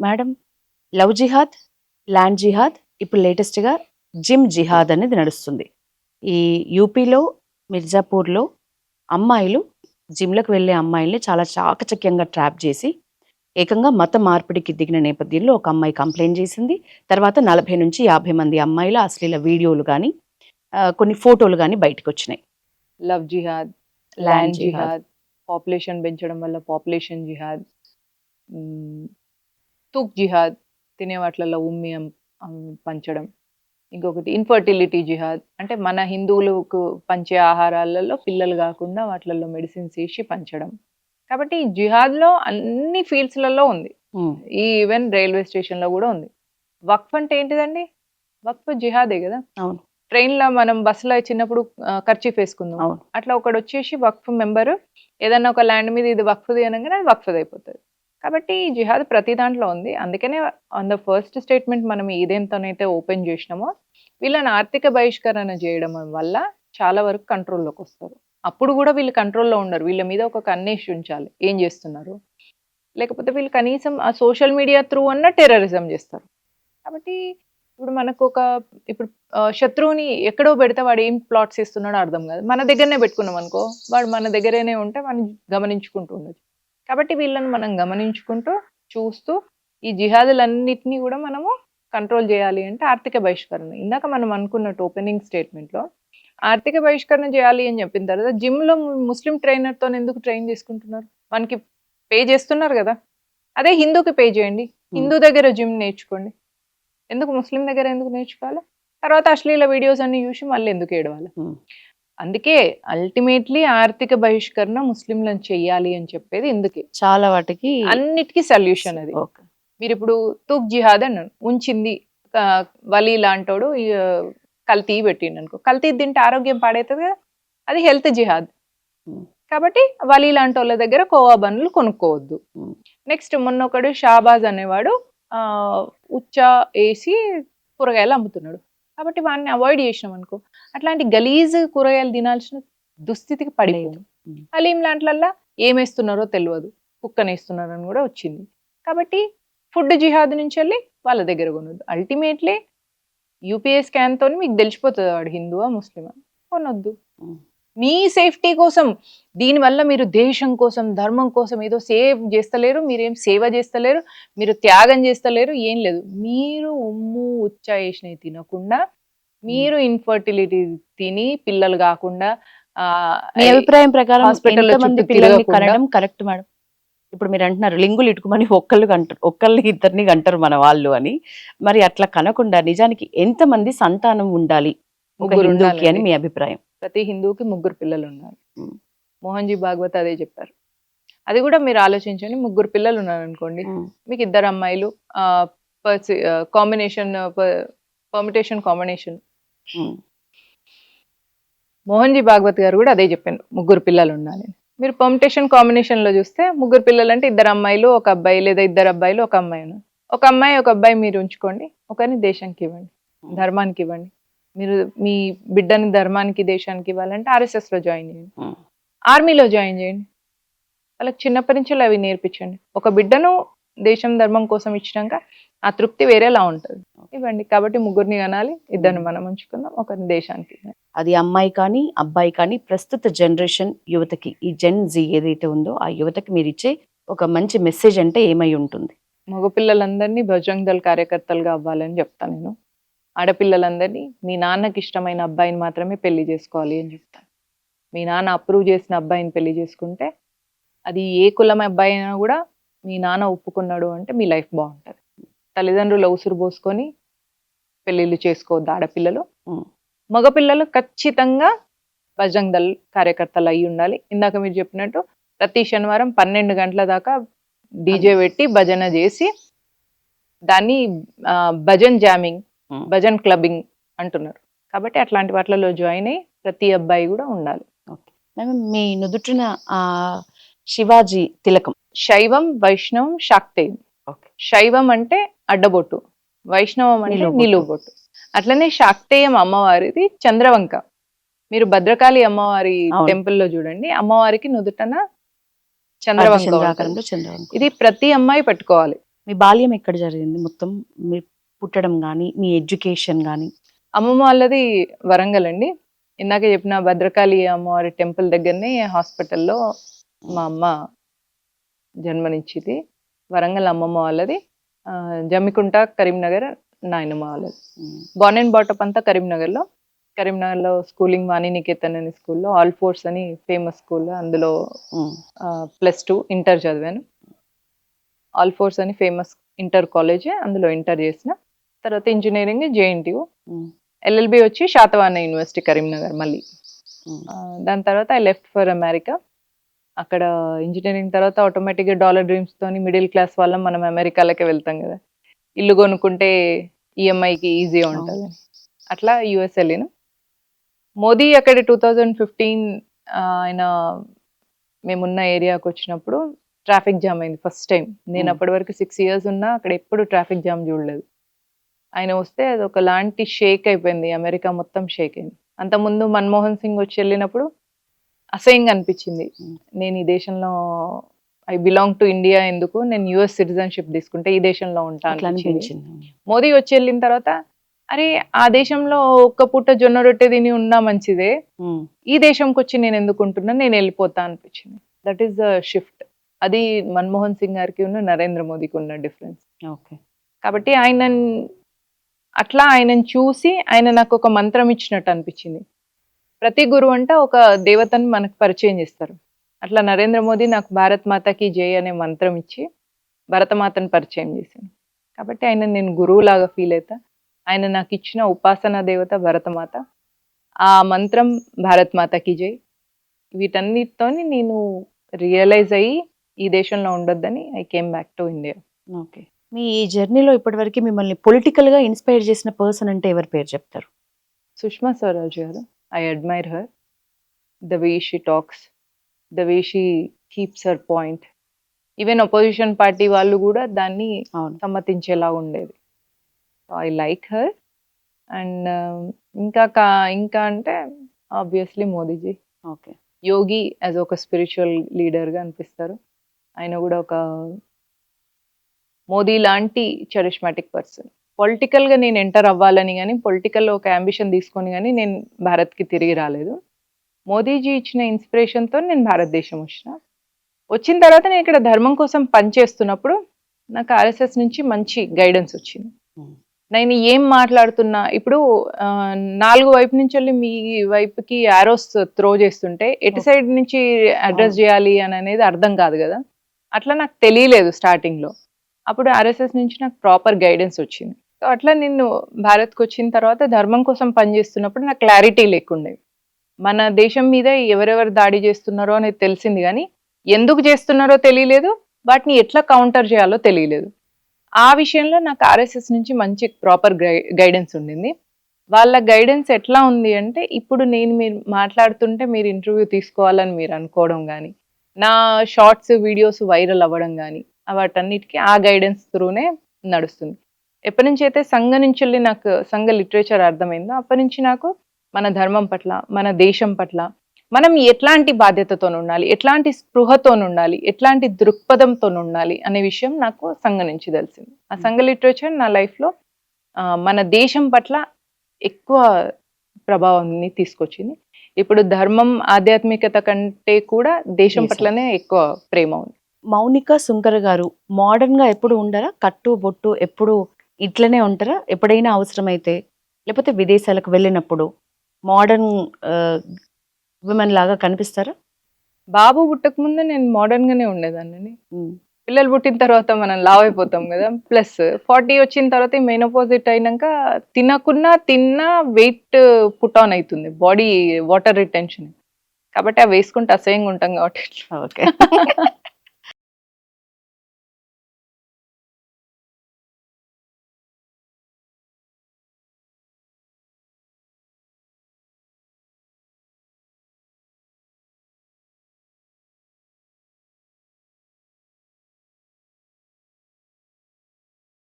Madam, love జిహాద్, land జిహాద్, ఇప్పుడు లేటెస్ట్‌గా gym జిహాద్ అనేది నడుస్తుంది. ఈ యూపీలో, మిర్జాపూర్‌లో అమ్మాయిలు జిమ్‌లకు వెళ్ళే అమ్మాయిల్ని చాలా చాకచక్యంగా ట్రాప్ చేసి, ఏకంగా మత మార్పిడికి దిగిన నేపథ్యంలో ఒక అమ్మాయి కంప్లెయింట్ చేసింది. తర్వాత 40-50 మంది అమ్మాయిల అశ్లీల వీడియోలు గానీ, కొన్ని ఫోటోలు గానీ బయటకొచ్చినాయి. లవ్ జిహాద్, ల్యాండ్ ల్యాండ్ జిహాద్. జిహాద్, పాపులేషన్ పెంచడం వల్ల పాపులేషన్ జిహాద్, హ్మ్, తూక్ జిహాద్, తినే వాటిలలో ఉమ్మి పంచడం. ఇంకొకటి ఇన్ఫర్టిలిటీ జిహాద్, అంటే మన హిందువులకు పంచే ఆహారాలలో పిల్లలు కాకుండా వాటిలలో మెడిసిన్స్ వేసి పంచడం. కాబట్టి ఈ జిహాద్లో అన్ని ఫీల్డ్స్లలో ఉంది. హ్మ్. ఈ ఈవెన్ రైల్వే స్టేషన్లో కూడా ఉంది. వక్ఫ్ అంటే ఏంటిదండి? వక్ఫ్ జిహాదే కదా. అవును. ట్రైన్‌లో మనం బస్సులో చిన్నప్పుడు కర్చీఫ్ వేసుకుందాం. అవును. అట్లా ఒకడొచ్చేసి వక్ఫ్ మెంబరు ఏదన్నా ఒక ల్యాండ్ మీద ఇది వక్ఫ్‌ది అనంగానే అది వక్ఫ్‌ది అయిపోతది. కాబట్టి ఈ జిహాద్ ప్రతి దాంట్లో ఉంది. అందుకనే ఆన్ ద ఫస్ట్ స్టేట్మెంట్ మనం ఏదేంతోనైతే ఓపెన్ చేసినామో, వీళ్ళని ఆర్థిక బహిష్కరణ చేయడం వల్ల చాలా వరకు కంట్రోల్‌లోకొస్తారు. అప్పుడు కూడా వీళ్ళు కంట్రోల్‌లో ఉండరు. వీళ్ళ మీద ఒక కన్నేసి ఉంచాలి. ఏం చేస్తున్నారు? లేకపోతే వీళ్ళు కనీసం ఆ సోషల్ మీడియా త్రూ అన్నా టెర్రరిజం చేస్తారు. కాబట్టి ఇప్పుడు మనకొక ఇప్పుడు శత్రువుని ఎక్కడో పెడితే వాడు ఏం ప్లాట్స్ ఇస్తున్నాడో అర్థం కాదు. మన దగ్గరనే పెట్టుకున్నాం అనుకో, వాడు మన దగ్గరేనే ఉంటే మనం గమనించుకుంటూ ఉండొచ్చు. కాబట్టి వీళ్ళని మనం గమనించుకుంటూ, చూస్తూ ఈ జిహాదులన్నిటిని కూడా మనము కంట్రోల్ చేయాలి అంటే ఆర్థిక బహిష్కరణ. ఇందాక మనం అనుకున్నట్టు ఓపెనింగ్ స్టేట్మెంట్‌లో ఆర్థిక బహిష్కరణ చేయాలి అని చెప్పిన తర్వాత జిమ్‌లో ముస్లిం ట్రైనర్‌తోని ఎందుకు ట్రైన్ చేసుకుంటున్నారు? మనకి పే చేస్తున్నారు కదా! అదే హిందూకి పే చేయండి. హిందూ దగ్గర జిమ్ నేర్చుకోండి. ఎందుకు ముస్లిం దగ్గర ఎందుకు నేర్చుకోవాలి? తర్వాత అశ్లీల వీడియోస్ అన్ని చూసి మళ్ళీ ఎందుకు ఏడవాలి? హ్మ్. అందుకే అల్టిమేట్‌లీ ఆర్థిక బహిష్కరణ ముస్లింలను చెయ్యాలి అని చెప్పేది ఇందుకే. చాలా వాటికి అన్నిటికి సొల్యూషన్ అది. ఓకే. మీరిప్పుడు తూక్ జిహాద్ అన్నాను. ఉంచింది వలీ లాంటోడు కల్తీ పెట్టిండనుకో. కల్తీ తింటే ఆరోగ్యం పాడైతది కదా! అది హెల్త్ జిహాద్. హ్మ్. కాబట్టి వలీ లాంటోళ్ళ దగ్గర కోవా బన్నులు కొనుక్కోవద్దు. హ్మ్. నెక్స్ట్ మొన్నొకడు షాబాజ్ అనేవాడు ఉచ్చ ఏసి కూరగాయలు అమ్ముతున్నాడు. కాబట్టి వాడిని అవాయిడ్ చేసినాం అనుకో, అట్లాంటి గలీజ్ కూరగాయలు తినాల్సిన దుస్థితికి లేదు. పడిపోము. హ్మ్. హలీం లాంట్లల్లా ఏమేస్తున్నారో తెలవదు. కుక్కనేస్తున్నారని కూడా వచ్చింది. కాబట్టి ఫుడ్ జిహాద్ నుంచెళ్ళి వాళ్ళ దగ్గర కొనొద్దు. అల్టిమేట్‌లీ యూపీఐ స్కాన్‌తోని మీకు తెలిసిపోతది వాడు హిందువా? ముస్లిమా? కొనొద్దు. హ్మ్. మీ సేఫ్టీ కోసం దీనివల్ల మీరు దేశం కోసం, ధర్మం కోసం ఏదో సేవ్ చేస్తలేరు. మీరేం సేవ చేస్తలేరు. మీరు త్యాగం చేస్తలేరు. ఏం లేదు. మీరు ఉమ్ము, ఉచ్చ ఏసినయి తినకుండా, మీరు ఇన్ఫర్టిలిటీ తిని పిల్లలు కాకుండా మీ అభిప్రాయం ప్రకారం హాస్పిటల్‌లో ఎంతమంది చుట్టూ పిల్లల్ని తిరగకుండా కనడం కరెక్ట్ మేడం? ఇప్పుడు మీరంటున్నారు లింగులు ఇటుకమని ఒక్కళ్ళని ఇద్దరిని కంటారు మన వాళ్ళు అని. మరి అట్లా కనకుండా నిజానికి ఎంతమంది సంతానం ఉండాలి ఒక ముగ్గురు హిందూకి అని ఉండాలండి. మీ అభిప్రాయం? ప్రతి హిందువుకి ముగ్గురు పిల్లలున్నారు. హ్మ్. మోహన్‌జీ భాగవత్ అదే చెప్పారు. అది కూడా మీరు ఆలోచించండి. ముగ్గురు పిల్లలు ఉన్నారనుకోండి. హ్మ్. మీకు ఇద్దరు అమ్మాయిలు కాంబినేషన్ పర్మిటేషన్ కాంబినేషన్. హ్మ్. మోహన్‌జీ భాగవత్ గారు కూడా అదే చెప్పారు. ముగ్గురు పిల్లలు ఉండాలని. మీరు పర్మిటేషన్ కాంబినేషన్‌లో చూస్తే ముగ్గురు పిల్లలంటే ఇద్దరు అమ్మాయిలు, ఒక అబ్బాయి లేదా ఇద్దరు అబ్బాయిలు, ఒక అమ్మాయి. ఒక అమ్మాయి, ఒక అబ్బాయి మీరు ఉంచుకోండి. ఒకరిని దేశానికి ఇవ్వండి. ధర్మానికి ఇవ్వండి. మీరు మీ బిడ్డని ధర్మానికి, దేశానికి ఇవ్వాలంటే ఆర్ఎస్ఎస్‌లో జాయిన్ చేయండి. హ్మ్. ఆర్మీలో జాయిన్ చేయండి. వాళ్ళకి చిన్నప్పటి నుంచి అవి నేర్పించండి. ఒక బిడ్డను దేశం, ధర్మం కోసం ఇచ్చినాక ఆ తృప్తి వేరేలా ఉంటది. ఇవ్వండి. కాబట్టి ముగ్గురిని కనాలి. ఇద్దరిని మనం ఉంచుకుందాం. ఒకరిని దేశానికి ఇవ్వండి. అది అమ్మాయి కానీ, అబ్బాయి కానీ ప్రస్తుత జనరేషన్ యువతకి ఈ జెన్ జీ ఏదైతే ఉందో ఆ యువతకి మీరిచ్చే ఒక మంచి మెసేజ్ అంటే ఏమై ఉంటుంది? మగపిల్లలందరినీ బజరంగ్ దళ్ కార్యకర్తలుగా అవ్వాలని చెప్తాను నేను. ఆడపిల్లలందరినీ మీ నాన్నకి ఇష్టమైన అబ్బాయిని మాత్రమే పెళ్లి చేసుకోవాలి అని చెప్తాను. మీ నాన్న అప్రూవ్ చేసిన అబ్బాయిని పెళ్లి చేసుకుంటే అది ఏ కులం అబ్బాయి అయినా కూడా మీ నాన్న ఒప్పుకున్నాడు అంటే మీ లైఫ్ బాగుంటది. తల్లిదండ్రులు ఉసురు పోసుకొని పెళ్లిళ్ళు చేసుకోవద్దు ఆడపిల్లలు. హ్మ్. మగపిల్లలు ఖచ్చితంగా బజరంగ్ దళ్ కార్యకర్తలు అయి ఉండాలి. ఇందాక మీరు చెప్పినట్టు ప్రతి శనివారం 12 గంటల దాకా డీజే పెట్టి భజన చేసి దాన్ని భజన్ జామింగ్, హ్మ్. భజన్ క్లబ్బింగ్ అంటున్నారు. కాబట్టి అట్లాంటి వాటిలలో జాయిన్ అయ్యి ప్రతి అబ్బాయి కూడా ఉండాలి. ఓకే. మేడం, మీ నుదుటిన శివాజీ తిలకం. శైవం, వైష్ణవం, శాక్తేయం. ఓకే. శైవం అంటే అడ్డబొట్టు, వైష్ణవం అంటే నిలువు బొట్టు. నిలువు బొట్టు. అట్లనే శాక్తేయం అమ్మవారిది చంద్రవంక. మీరు భద్రకాళి అమ్మవారి అవును. టెంపుల్లో చూడండి. అమ్మవారికి నుదుటన చంద్రవంక ఉంటుంది. అర్ధచంద్రాకారంలో చంద్రవంక. ఇది ప్రతి అమ్మాయి పెట్టుకోవాలి. మీ బాల్యం ఎక్కడ జరిగింది మొత్తం? మీరు పుట్టడం గానీ, మీ ఎడ్యుకేషన్ గానీ? అమ్మమ్మ వాళ్ళది వరంగల్ అండి. ఇందాక చెప్పిన భద్రకాళి అమ్మవారి టెంపుల్ దగ్గరనే హాస్పిటల్‌లో మా అమ్మ జన్మనిచ్చింది. వరంగల్ అమ్మమ్మ వాళ్ళది. జమ్మికుంట, కరీంనగర్ నాయనమ్మ వాళ్ళది. బోర్న్ అండ్ బాటప్ అంతా కరీంనగర్‌లో. కరీంనగర్‌లో స్కూలింగ్ వాణినికేతన్ అనే స్కూల్‌లో, ఆల్ ఫోర్స్ అని ఫేమస్ స్కూల్. అందులో +2 ఇంటర్ చదివాను. ఆల్ ఫోర్స్ అని ఫేమస్ ఇంటర్ కాలేజ్. అందులో ఇంటర్ చేసిన. తర్వాత ఇంజినీరింగ్ జేఎన్‌టీయూ. ఎల్ఎల్బి వచ్చి శాతవాహన యూనివర్సిటీ కరీంనగర్ మళ్ళీ. దాని తర్వాత ఐ లెఫ్ట్ ఫర్ అమెరికా. అక్కడ ఇంజినీరింగ్ తర్వాత ఆటోమేటిక్గా డాలర్ డ్రీమ్స్ తోని మిడిల్ క్లాస్ వాళ్ళం మనం అమెరికాలకే వెళ్తాం కదా, ఇల్లు కొనుక్కుంటే ఈఎంఐకి ఈజీగా ఉంటుంది. అట్లా యుఎస్ వెళ్ళాను. మోదీ అక్కడ 2015 ఆయన మేమున్న ఏరియాకి వచ్చినప్పుడు ట్రాఫిక్ జామ్ అయింది ఫస్ట్ టైం. నేను అప్పటి వరకు 6 years ఉన్నా అక్కడ ఎప్పుడు ట్రాఫిక్ జామ్ చూడలేదు. ఆయన వస్తే అది ఒకలాంటి షేక్ అయిపోయింది, అమెరికా మొత్తం షేక్ అయింది. అంతకుముందు మన్మోహన్ సింగ్ వచ్చి వెళ్ళినప్పుడు అసహ్యంగా అనిపించింది, నేను ఈ దేశంలో ఐ బిలాంగ్ టు ఇండియా ఎందుకు, నేను యుఎస్ సిటిజన్షిప్ తీసుకుంటే ఈ దేశంలో ఉంటాను అనిపించింది. మోదీ వచ్చి వెళ్ళిన తర్వాత అరే ఆ దేశంలో ఒక్క పూట జొన్న రొట్టె తిని ఉన్నా మంచిదే, ఈ దేశంకి వచ్చి నేను ఎందుకు ఉంటున్నా, నేను వెళ్ళిపోతా అనిపించింది. That is the shift. అది మన్మోహన్ సింగ్ గారికి ఉన్న నరేంద్ర మోదీకి ఉన్న డిఫరెన్స్. ఓకే. కాబట్టి అట్లా ఆయనను చూసి ఆయన నాకు ఒక మంత్రం ఇచ్చినట్టు అనిపించింది. ప్రతి గురువు అంటే ఒక దేవతను మనకు పరిచయం చేస్తారు. అట్లా నరేంద్ర మోదీ నాకు భారత్ మాతాకి జై అనే మంత్రం ఇచ్చి భరతమాతను పరిచయం చేశాను. కాబట్టి ఆయన నేను గురువులాగా ఫీల్ అవుతా. ఆయన నాకు ఇచ్చిన ఉపాసన దేవత భరతమాత, ఆ మంత్రం భారత్ మాతాకి జై. వీటన్నిటితోని నేను రియలైజ్ అయ్యి ఈ దేశంలో ఉండొద్దని I came back to India. Okay. మీ ఈ జర్నీలో ఇప్పటివరకు మిమ్మల్ని పొలిటికల్గా ఇన్స్పైర్ చేసిన పర్సన్ అంటే ఎవరి పేరు చెప్తారు? సుష్మా స్వరాజ్ గారు. I admire her. The way she talks, the way she keeps her point. Even opposition party వాళ్ళు కూడా దాన్ని సమ్మతించేలా ఉండేది. I like her. అండ్ ఇంకా అంటే ఆబ్వియస్లీ మోదీజీ. ఓకే. యోగి యాజ్ ఒక స్పిరిచువల్ లీడర్గా అనిపిస్తారు. ఆయన కూడా ఒక మోదీ లాంటి చరిష్మాటిక్ పర్సన్. పొలిటికల్గా నేను ఎంటర్ అవ్వాలని కానీ, పొలిటికల్లో ఒక అంబిషన్ తీసుకొని కానీ నేను భారత్కి తిరిగి రాలేదు. మోదీజీ ఇచ్చిన ఇన్స్పిరేషన్తో నేను భారతదేశం వచ్చిన తర్వాత నేను ఇక్కడ ధర్మం కోసం పనిచేస్తున్నప్పుడు నాకు ఆర్ఎస్ఎస్ నుంచి మంచి గైడెన్స్ వచ్చింది. నేను ఏం మాట్లాడుతున్నా ఇప్పుడు 4 వైపు నుంచి వెళ్ళి మీ వైపుకి ఆరోస్ త్రో చేస్తుంటే ఎటు సైడ్ నుంచి అడ్రస్ చేయాలి అని అనేది అర్థం కాదు కదా. అట్లా నాకు తెలియలేదు స్టార్టింగ్లో. అప్పుడు ఆర్ఎస్ఎస్ నుంచి నాకు ప్రాపర్ గైడెన్స్ వచ్చింది. సో అట్లా నేను భారత్కి వచ్చిన తర్వాత ధర్మం కోసం పనిచేస్తున్నప్పుడు నాకు క్లారిటీ లేకుండే. మన దేశం మీద ఎవరెవరు దాడి చేస్తున్నారో అనేది తెలిసింది కానీ ఎందుకు చేస్తున్నారో తెలియలేదు, వాటిని ఎట్లా కౌంటర్ చేయాలో తెలియలేదు. ఆ విషయంలో నాకు ఆర్ఎస్ఎస్ నుంచి మంచి ప్రాపర్ గైడెన్స్ ఉండింది. వాళ్ళ గైడెన్స్ ఎట్లా ఉంది అంటే, ఇప్పుడు నేను మీరు మాట్లాడుతుంటే మీరు ఇంటర్వ్యూ తీసుకోవాలని మీరు అనుకోవడం కానీ, నా షార్ట్స్ వీడియోస్ వైరల్ అవ్వడం కానీ, వాటన్నిటికీ ఆ గైడెన్స్ త్రూనే నడుస్తుంది. ఎప్పటి నుంచి అయితే సంఘ నుంచి వెళ్ళి నాకు సంఘ లిటరేచర్ అర్థమైందో అప్పటి నుంచి నాకు మన ధర్మం పట్ల, మన దేశం పట్ల మనం ఎట్లాంటి బాధ్యతతో ఉండాలి, ఎట్లాంటి స్పృహతో ఉండాలి, ఎట్లాంటి దృక్పథంతో ఉండాలి అనే విషయం నాకు సంఘ నుంచి తెలిసింది. ఆ సంఘ లిటరేచర్ నా లైఫ్లో మన దేశం పట్ల ఎక్కువ ప్రభావాన్ని తీసుకొచ్చింది. ఇప్పుడు ధర్మం ఆధ్యాత్మికత కంటే కూడా దేశం పట్లనే ఎక్కువ ప్రేమ ఉంది. మౌనిక సుంకర గారు మోడర్న్ గా ఎప్పుడు ఉండరా? కట్టు బొట్టు ఎప్పుడు ఇట్లనే ఉంటారా? ఎప్పుడైనా అవసరమైతే, లేకపోతే విదేశాలకు వెళ్ళినప్పుడు మోడర్న్ విమెన్ లాగా కనిపిస్తారా? బాబు పుట్టక ముందు నేను మోడర్న్ గానే ఉండేదాన్ని. పిల్లలు పుట్టిన తర్వాత మనం లావ్ అయిపోతాం కదా. ప్లస్ 40 వచ్చిన తర్వాత మెనోపాజిట్ అయినాక తిన్నా వెయిట్ పుట్ ఆన్ అవుతుంది, బాడీ వాటర్ రిటెన్షన్. కాబట్టి అవి వేసుకుంటే అసహ్యంగా ఉంటాం కాబట్టి ఓకే.